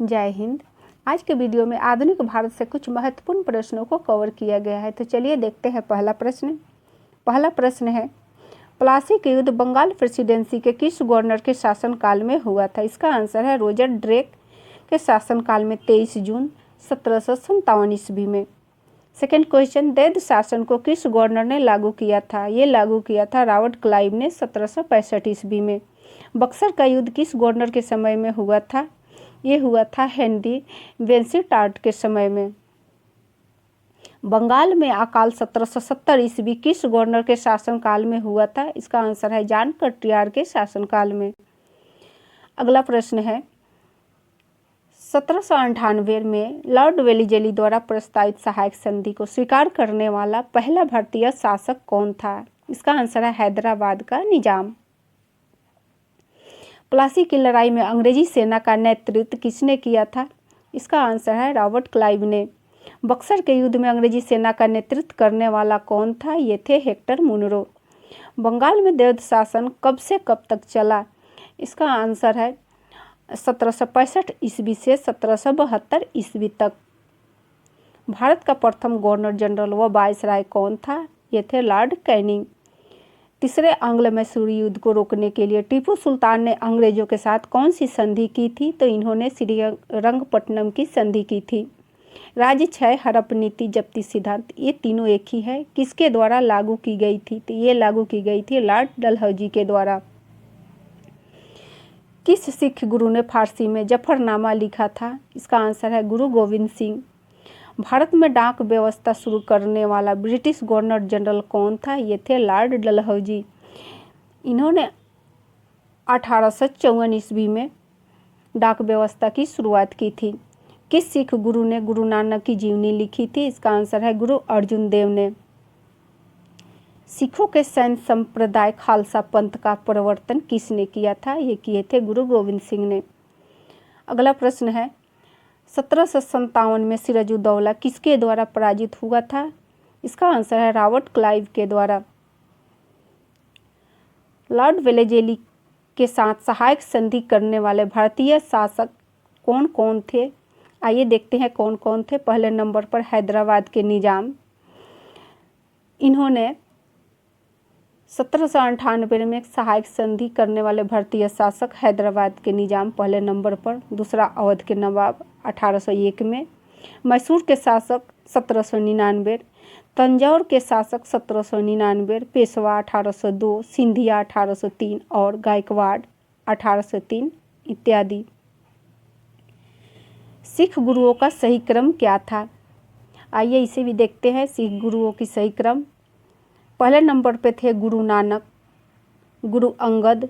जय हिंद। आज के वीडियो में आधुनिक भारत से कुछ महत्वपूर्ण प्रश्नों को कवर किया गया है। तो चलिए देखते हैं पहला प्रश्न है, प्लासी का युद्ध बंगाल प्रेसिडेंसी के किस गवर्नर के शासनकाल में हुआ था? इसका आंसर है रॉजर ड्रेक के शासनकाल में 23 जून 1757 ईस्वी में। सेकेंड क्वेश्चन, दैध शासन को किस गवर्नर ने लागू किया था? ये लागू किया था रॉबर्ट क्लाइव ने 1765 ईस्वी में। बक्सर का युद्ध किस गवर्नर के समय में हुआ था? ये हुआ था हेनरी वेंसिटार्ट के समय में। बंगाल में अकाल 1770 ईस्वी किस गवर्नर के शासनकाल में हुआ था? इसका आंसर है जॉन कटियार के शासनकाल में। अगला प्रश्न है, 1798 में लॉर्ड वेलिजेली द्वारा प्रस्तावित सहायक संधि को स्वीकार करने वाला पहला भारतीय शासक कौन था? इसका आंसर है हैदराबाद का निजाम। प्लासी की लड़ाई में अंग्रेजी सेना का नेतृत्व किसने किया था? इसका आंसर है रॉबर्ट क्लाइव ने। बक्सर के युद्ध में अंग्रेजी सेना का नेतृत्व करने वाला कौन था? ये थे हेक्टर मुनरो। बंगाल में दैध शासन कब से कब तक चला? इसका आंसर है 1765 ईस्वी से 1772 ईस्वी तक। भारत का प्रथम गवर्नर जनरल व वायसराय कौन था? ये थे लॉर्ड कैनिंग। तीसरे आंग्ल मैसूरी युद्ध को रोकने के लिए टीपू सुल्तान ने अंग्रेजों के साथ कौन सी संधि की थी? तो इन्होंने श्रीरंगपट्टनम की संधि की थी। राज्य क्षय, हड़प नीति, जब्ती सिद्धांत, ये तीनों एक ही है। किसके द्वारा लागू की गई थी? तो ये लागू की गई थी लॉर्ड डलहौजी के द्वारा। किस सिख गुरु ने फारसी में जफरनामा लिखा था? इसका आंसर है गुरु गोविंद सिंह। भारत में डाक व्यवस्था शुरू करने वाला ब्रिटिश गवर्नर जनरल कौन था? ये थे लॉर्ड डलहौजी। इन्होंने 1854 ईस्वी में डाक व्यवस्था की शुरुआत की थी। किस सिख गुरु ने गुरु नानक की जीवनी लिखी थी? इसका आंसर है गुरु अर्जुन देव ने। सिखों के सैन्य संप्रदाय खालसा पंथ का प्रवर्तन किसने किया था? ये किए थे गुरु गोविंद सिंह ने। अगला प्रश्न है, 1757 में सिराजुद्दौला किसके द्वारा पराजित हुआ था? इसका आंसर है रॉबर्ट क्लाइव के द्वारा। लॉर्ड वेलेजेली के साथ सहायक संधि करने वाले भारतीय शासक कौन कौन थे? आइए देखते हैं कौन कौन थे। पहले नंबर पर हैदराबाद के निजाम। इन्होंने 1798 में एक सहायक संधि करने वाले भारतीय शासक हैदराबाद के निजाम पहले नंबर पर। दूसरा अवध के नवाब 1801 में। मैसूर के शासक 1799, तंजौर के शासक 1799, पेशवा 1802, सिंधिया 1803 और गायकवाड़ 1803 इत्यादि। सिख गुरुओं का सही क्रम क्या था? आइए इसे भी देखते हैं। सिख गुरुओं की सही क्रम, पहले नंबर पे थे गुरु नानक, गुरु अंगद,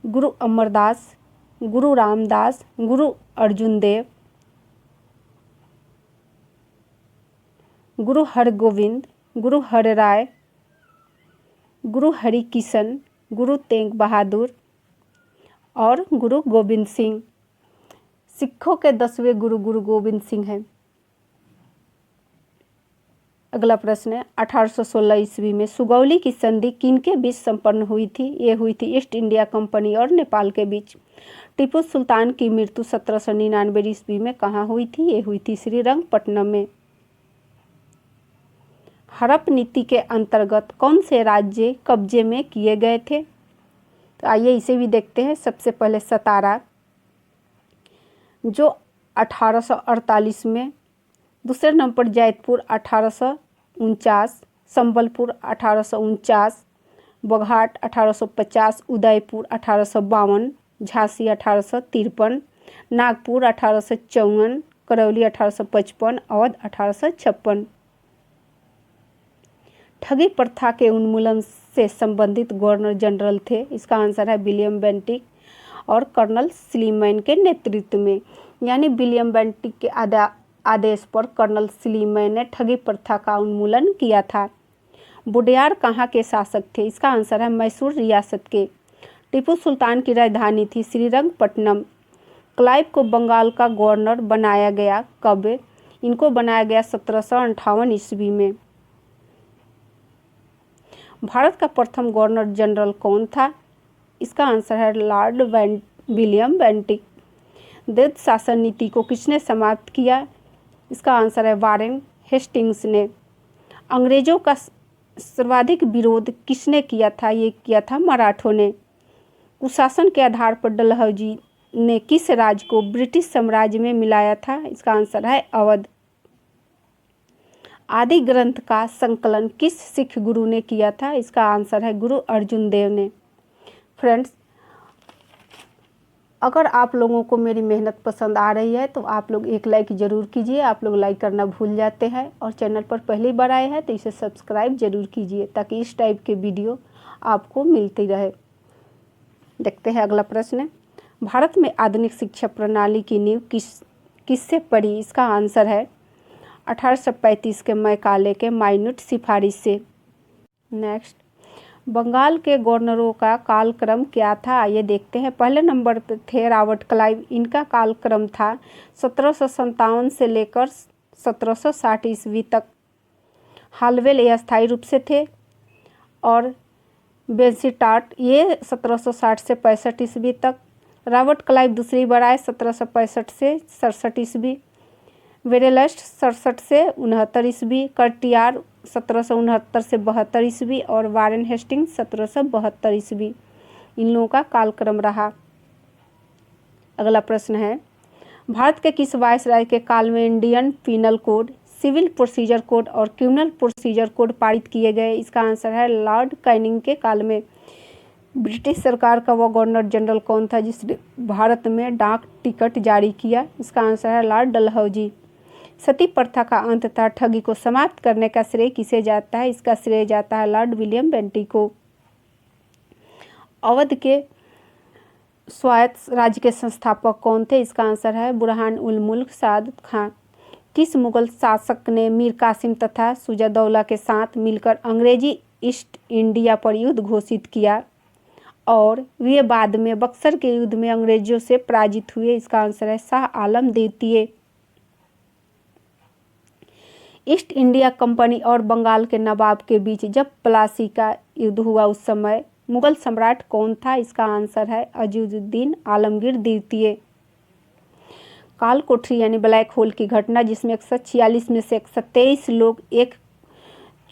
गुरु अमरदास, गुरु रामदास, गुरु अर्जुन देव, गुरु हरगोविंद, गुरु हरराय, गुरु हरिकिशन, गुरु तेग बहादुर और गुरु गोविंद सिंह। सिखों के 10वें गुरु गुरु गोविंद सिंह हैं। अगला प्रश्न है, 1816 ईस्वी में सुगौली की संधि किनके बीच संपन्न हुई थी? ये हुई थी ईस्ट इंडिया कंपनी और नेपाल के बीच। टीपू सुल्तान की मृत्यु 1799 ईस्वी में कहाँ हुई थी? ये हुई थी श्रीरंगपट्टनम में। हड़प नीति के अंतर्गत कौन से राज्य कब्जे में किए गए थे? तो आइए इसे भी देखते हैं। सबसे पहले सतारा, जो 1848 में। दूसरे नंबर पर जैतपुर 1849, संबलपुर 1849, बघाट 1850, उदयपुर 1852, झांसी 1853, नागपुर 1854, करौली 1855, अवध 1856। ठगी प्रथा के उन्मूलन से संबंधित गवर्नर जनरल थे। इसका आंसर है विलियम बेंटिक और कर्नल स्लीमैन के नेतृत्व में। यानी विलियम बेंटिक के आदेश पर कर्नल स्लीमैन ने ठगी प्रथा का उन्मूलन किया था। वोडेयार कहाँ के शासक थे? इसका आंसर है मैसूर रियासत के। टीपू सुल्तान की राजधानी थी श्रीरंगपट्टनम। क्लाइव को बंगाल का गवर्नर बनाया गया कब? इनको बनाया गया 1758 ईस्वी में। भारत का प्रथम गवर्नर जनरल कौन था? इसका आंसर है लॉर्ड विलियम बेंटिक। द्वैध शासन नीति को किसने समाप्त किया? इसका आंसर है वारेन हेस्टिंग्स ने। अंग्रेजों का सर्वाधिक विरोध किसने किया था? ये किया था मराठों ने। कुशासन के आधार पर डलहौजी ने किस राज्य को ब्रिटिश साम्राज्य में मिलाया था? इसका आंसर है अवध। आदि ग्रंथ का संकलन किस सिख गुरु ने किया था? इसका आंसर है गुरु अर्जुन देव ने। फ्रेंड्स, अगर आप लोगों को मेरी मेहनत पसंद आ रही है तो आप लोग एक लाइक ज़रूर कीजिए। आप लोग लाइक करना भूल जाते हैं, और चैनल पर पहली बार आए हैं तो इसे सब्सक्राइब ज़रूर कीजिए ताकि इस टाइप के वीडियो आपको मिलती रहे। देखते हैं अगला प्रश्न। भारत में आधुनिक शिक्षा प्रणाली की नींव किससे पड़ी? इसका आंसर है 1835 के मैकाले के माइन्यूट सिफारिश से। नेक्स्ट, बंगाल के गवर्नरों का कालक्रम क्या था? ये देखते हैं। पहले नंबर पर थे रॉबर्ट क्लाइव। इनका कालक्रम था 1757 से लेकर 1760 ईस्वी तक। हालवेल ये अस्थायी रूप से थे, और बेंसीटाट ये 1760 से 65 ईस्वी तक। रॉबर्ट क्लाइव दूसरी बार आए 1765 से 67 ईस्वी। वेरेलस्ट 67 से 69 ईस्वी। कर्टियार 1769 से 72 ईस्वी, और वारेन हेस्टिंग्स 1772 ईस्वी। इन लोगों का कालक्रम रहा। अगला प्रश्न है, भारत के किस वायसराय के काल में Indian penal code, civil procedure code और क्रिमिनल प्रोसीजर कोड पारित किए गए? इसका आंसर है लॉर्ड कैनिंग के काल में। ब्रिटिश सरकार का वो गवर्नर जनरल कौन था जिसने भारत में डाक टिकट जारी किया? इसका आंसर है लॉर्ड डलहौजी। सती प्रथा का अंत तथा ठगी को समाप्त करने का श्रेय किसे जाता है? इसका श्रेय जाता है लॉर्ड विलियम बेंटिक को। अवध के स्वायत्त राज्य के संस्थापक कौन थे? इसका आंसर है बुरहान उल मुल्क सादत खां। किस मुगल शासक ने मीर कासिम तथा शुजादौला के साथ मिलकर अंग्रेजी ईस्ट इंडिया पर युद्ध घोषित किया, और वे बाद में बक्सर के युद्ध में अंग्रेजों से पराजित हुए? इसका आंसर है शाह आलम द्वितीय। ईस्ट इंडिया कंपनी और बंगाल के नवाब के बीच जब प्लासी का युद्ध हुआ उस समय मुगल सम्राट कौन था? इसका आंसर है अजीजुद्दीन आलमगीर द्वितीय। काल कोठरी यानी ब्लैक होल की घटना जिसमें 146 में से 123 लोग एक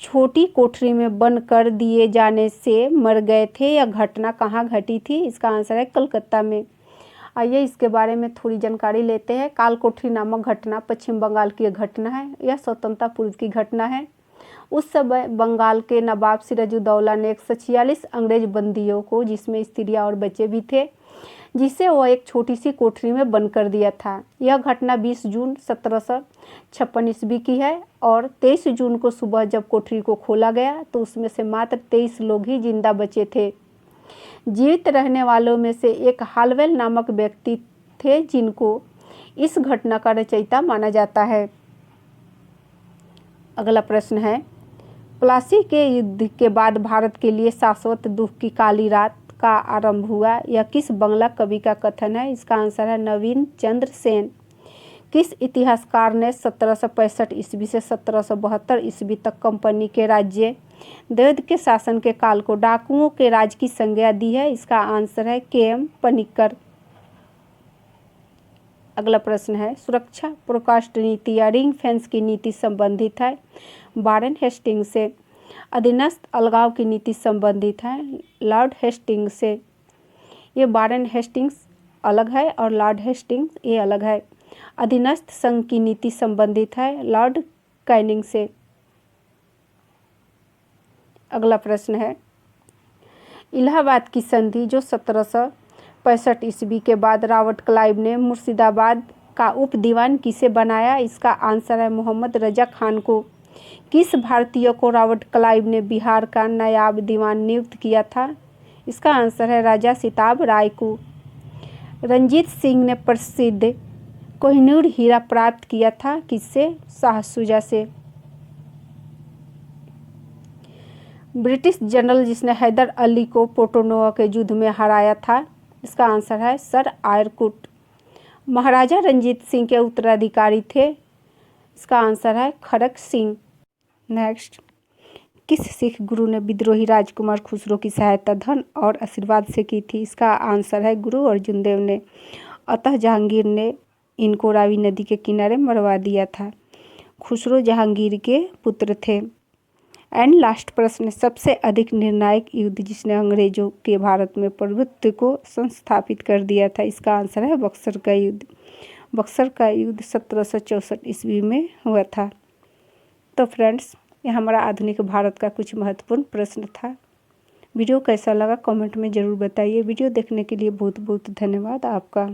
छोटी कोठरी में बंद कर दिए जाने से मर गए थे, यह घटना कहाँ घटी थी? इसका आंसर है कलकत्ता में। आइए इसके बारे में थोड़ी जानकारी लेते हैं। काल कोठरी नामक घटना पश्चिम बंगाल की घटना है। यह स्वतंत्रता पूर्व की घटना है। उस समय बंगाल के नवाब सिराजुद्दौला ने 146 अंग्रेज बंदियों को, जिसमें स्त्रियां और बच्चे भी थे, जिसे वह एक छोटी सी कोठरी में बंद कर दिया था। यह घटना 20 जून 1756 ईस्वी की है, और 23 जून को सुबह जब कोठरी को खोला गया तो उसमें से मात्र 23 लोग ही जिंदा बचे थे। जीवित रहने वालों में से एक हालवेल नामक व्यक्ति थे, जिनको इस घटना का रचयिता माना जाता है। अगला प्रश्न है, प्लासी के युद्ध के बाद भारत के लिए शाश्वत दुख की काली रात का आरंभ हुआ, यह किस बंगला कवि का कथन है? इसका आंसर है नवीन चंद्र सेन। किस इतिहासकार ने 1765 ईस्वी से 1772 ईस्वी तक कंपनी के राज्य द्वैध के शासन के काल को डाकुओं के राज की संज्ञा दी है? इसका आंसर है के.एम. पनिक्कर। अगला प्रश्न है, सुरक्षा प्रोकास्ट नीति या रिंग फेंस की नीति संबंधित है वारेन हेस्टिंग्स से। अधीनस्थ अलगाव की नीति संबंधित है लॉर्ड हेस्टिंग्स से। ये वारेन हेस्टिंग्स अलग है और लॉर्ड हेस्टिंग्स ये अलग है। अधीनस्थ संघ की नीति संबंधित है लॉर्ड कैनिंग से। अगला प्रश्न है, इलाहाबाद की संधि जो 1765 ईस्वी के बाद रॉबर्ट क्लाइव ने मुर्शिदाबाद का उप दीवान किसे बनाया? इसका आंसर है मोहम्मद रजा खान को। किस भारतीय को रॉबर्ट क्लाइव ने बिहार का नायाब दीवान नियुक्त किया था? इसका आंसर है राजा सिताब राय को। रंजीत सिंह ने प्रसिद्ध कोहिनूर हीरा प्राप्त किया था किससे? शाह शुजा से। ब्रिटिश जनरल जिसने हैदर अली को पोटोनोवा के युद्ध में हराया था, इसका आंसर है सर आयरकुट। महाराजा रंजीत सिंह के उत्तराधिकारी थे, इसका आंसर है खड़क सिंह। नेक्स्ट, किस सिख गुरु ने विद्रोही राजकुमार खुसरो की सहायता धन और आशीर्वाद से की थी? इसका आंसर है गुरु अर्जुन देव ने। अतः जहांगीर ने इनको रावी नदी के किनारे मरवा दिया था। खुसरो जहांगीर के पुत्र थे। एंड लास्ट प्रश्न, सबसे अधिक निर्णायक युद्ध जिसने अंग्रेजों के भारत में प्रभुत्व को संस्थापित कर दिया था, इसका आंसर है बक्सर का युद्ध। बक्सर का युद्ध 1764 ईस्वी में हुआ था। तो फ्रेंड्स, ये हमारा आधुनिक भारत का कुछ महत्वपूर्ण प्रश्न था। वीडियो कैसा लगा कमेंट में ज़रूर बताइए। वीडियो देखने के लिए बहुत बहुत धन्यवाद आपका।